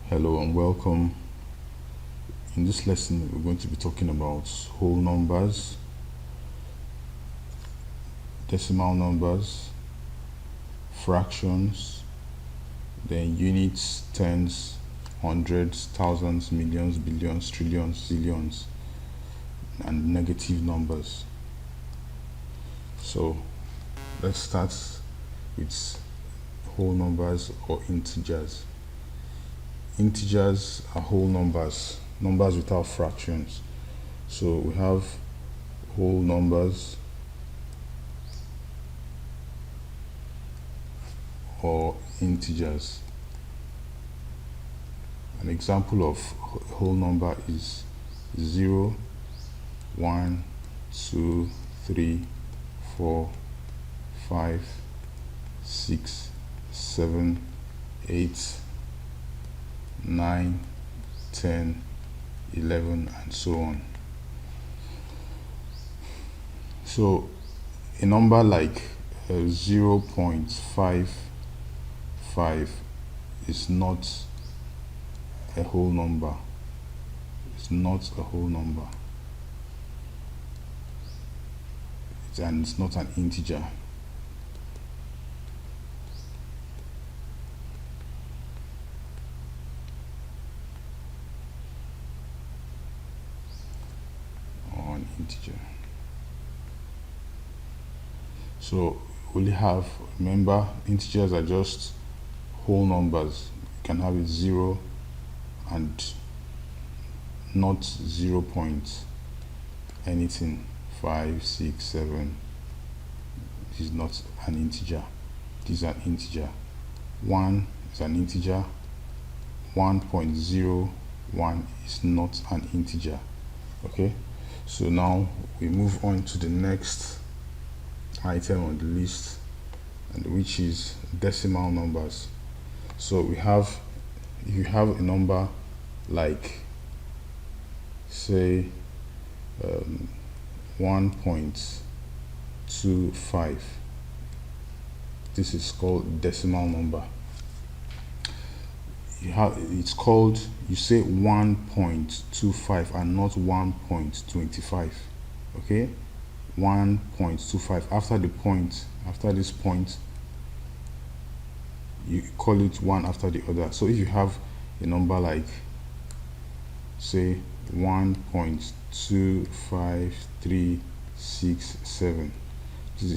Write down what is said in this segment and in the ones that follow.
Hello and welcome. In this lesson, we're going to be talking about whole numbers, decimal numbers, fractions, then units, tens, hundreds, thousands, millions, billions, trillions, zillions, and negative numbers. So let's start with whole numbers or integers. Integers are whole numbers, numbers without fractions. So we have whole numbers or integers. An example of whole number is 0, 1, 2, 3, 4, 5, 6, 7, 8, 9, 10, 11, and so on. So a number like 0.55 is not a whole number. It's not a whole number. And it's not an integer. Or an integer. So we have, remember, integers are just whole numbers. You can have it 0 and not 0 point anything, 5, 6, 7. This is not an integer. This is an integer. 1 is an integer. 1.01 is not an integer. Okay, so now we move on to the next item on the list, and which is decimal numbers. So we have, if you have a number like say 1.25, this is called decimal number. It's called, you say 1.25 and not 1.25. okay, 1.25. After the point, after this point, you call it one after the other. So if you have a number like say 1.25367,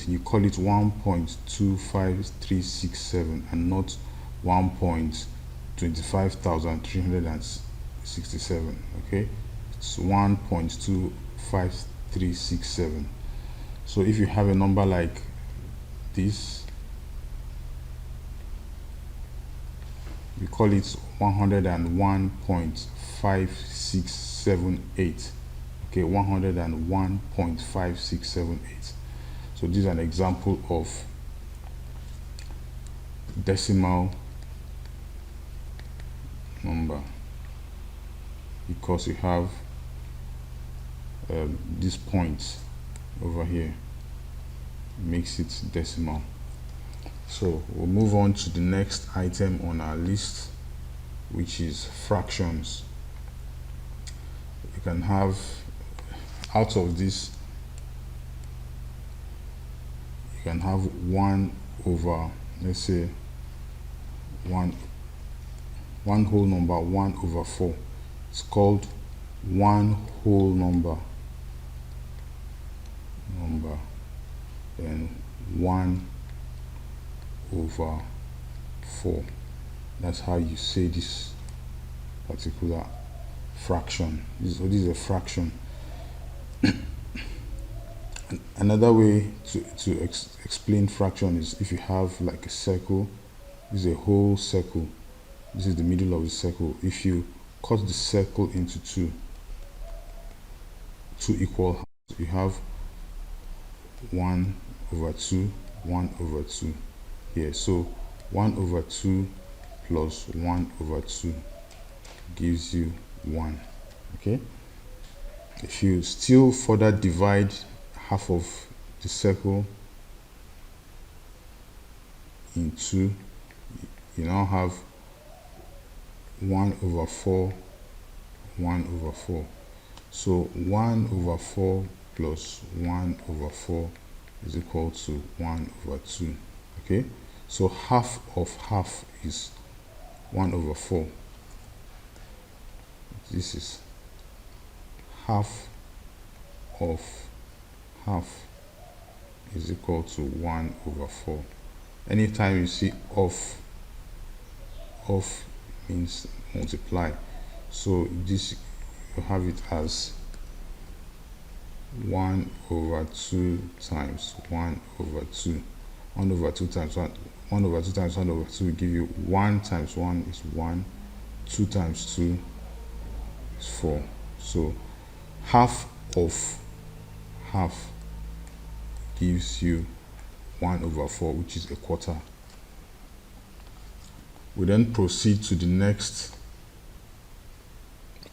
you call it 1.25367 and not 1.25,367. okay, it's 1.25367. so if you have a number like this, we call it 101.5678. okay, 101.5678. so this is an example of decimal number, because you have this point over here makes it decimal. So we'll move on to the next item on our list, which is fractions. You can have, out of this, you can have 1 over, let's say, one whole number, 1 over 4. It's called one whole number, then 1 over 4. That's how you say this particular fraction. This is a fraction. Another way to explain fraction is if you have like a circle. This is a whole circle. This is the middle of the circle. If you cut the circle into two equal halves, you have 1 over 2, 1 over 2 here. So 1 over 2 plus 1 over 2 gives you 1. Okay, if you still further divide half of the circle in two, you now have 1 over 4, 1 over 4. So 1 over 4 plus 1 over 4 is equal to 1 over 2. Okay, so half of half is 1 over 4. This is half of half is equal to 1 over 4. Anytime you see off means multiply. So this, you have it as 1 over 2 times 1 over 2. 1 over 2 times 1. 1 over 2 times 1 over 2 will give you 1 times 1 is 1. 2 times 2 is 4. So half of half gives you 1 over 4, which is a quarter. We then proceed to the next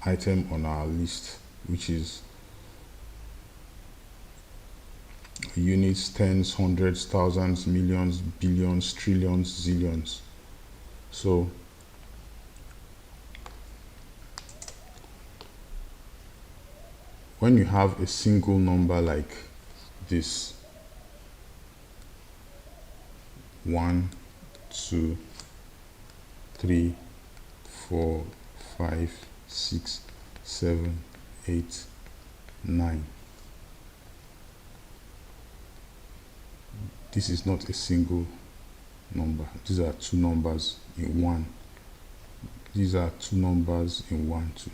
item on our list, which is units, tens, hundreds, thousands, millions, billions, trillions, zillions. So when you have a single number like this, 1, 2, 3, 4, 5, 6, 7, 8, 9. This is not a single number. These are two numbers in one. These are two numbers in 1, 2.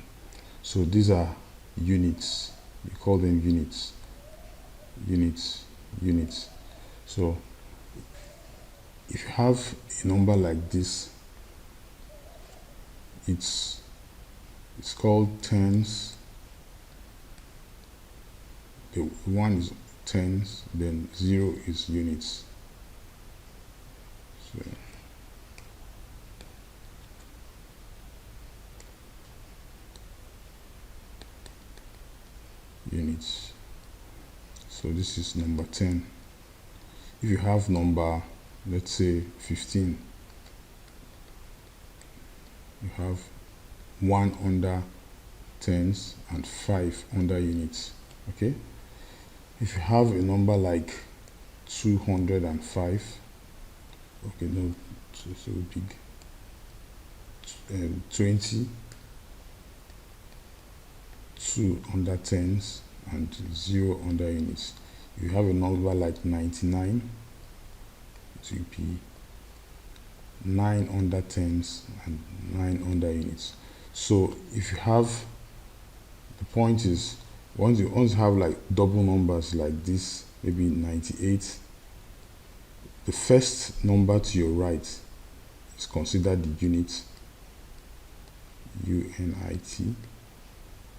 So these are units. We call them units. Units, units. So if you have a number like this, it's called tens. The 1 is tens, then 0 is units. So units. So this is number 10. If you have number, let's say 15, you have 1 under tens and 5 under units. Okay, if you have a number like 205, okay, no, so big, 20, 2 under tens and 0 under units. If you have a number like 99, it will be 9 under tens and 9 under units. So if you have, the point is, once you have like double numbers like this, maybe 98, the first number to your right is considered the unit, UNIT.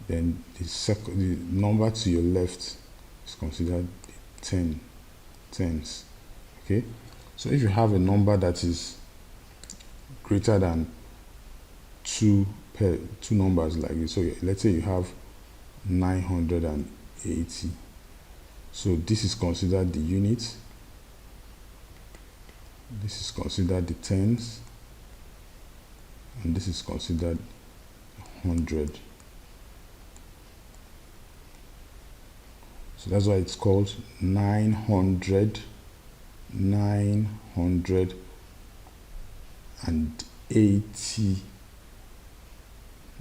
Then the number to your left is considered the tens. Okay, so if you have a number that is greater than two numbers like this, so let's say you have 980, so this is considered the unit, this is considered the tens, and this is considered 100. So that's why it's called 900 and 80,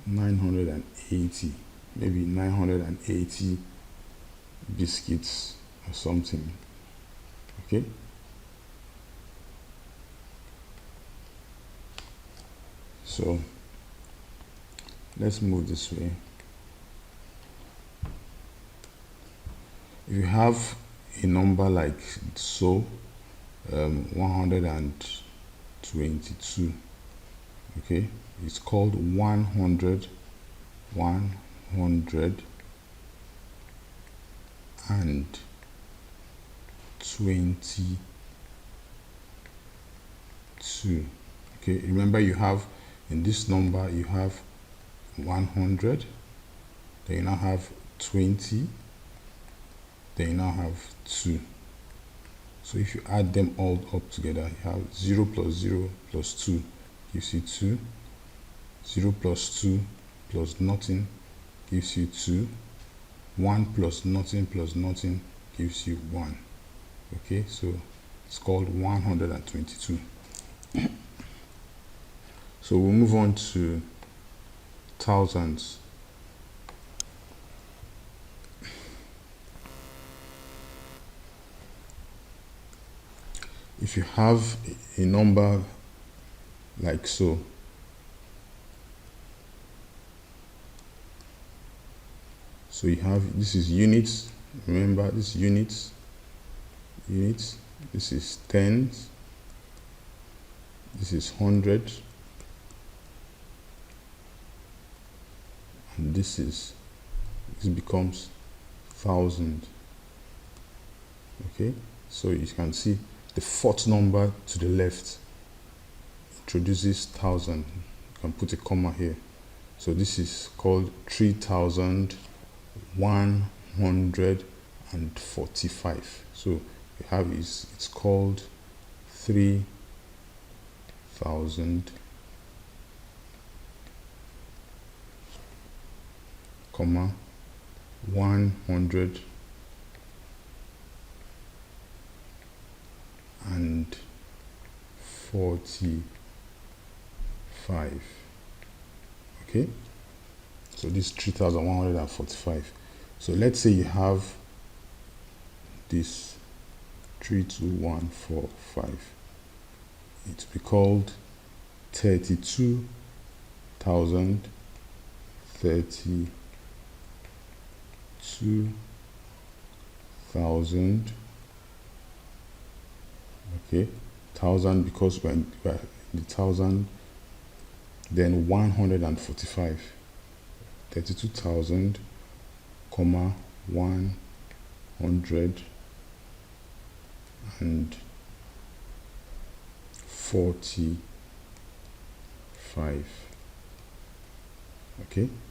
980, maybe 980 biscuits or something. Okay, so let's move this way. If you have a number like so, 122, okay, it's called 100 and 22. Okay, remember you have, in this number you have 100, then you now have 20, then you now have 2. So if you add them all up together, you have 0 plus 0 plus 2 gives you 2. 0 plus 2 plus nothing gives you 2. 1 plus nothing gives you 1. Okay, so it's called 122. So we'll move on to thousands. If you have a number like so, so you have, this is units, remember this is units, this is tens, this is hundreds, and this becomes thousand. Okay, so you can see the fourth number to the left introduces thousand. You can put a comma here. So this is called 3,145. So you have it's called 3,000, comma 145. Okay, so this is 3,145. So let's say you have this 32145. It will be called 32,000, 32,000. Okay, thousand because we're in the thousand. Then 145. 32,000, comma 145. Okay.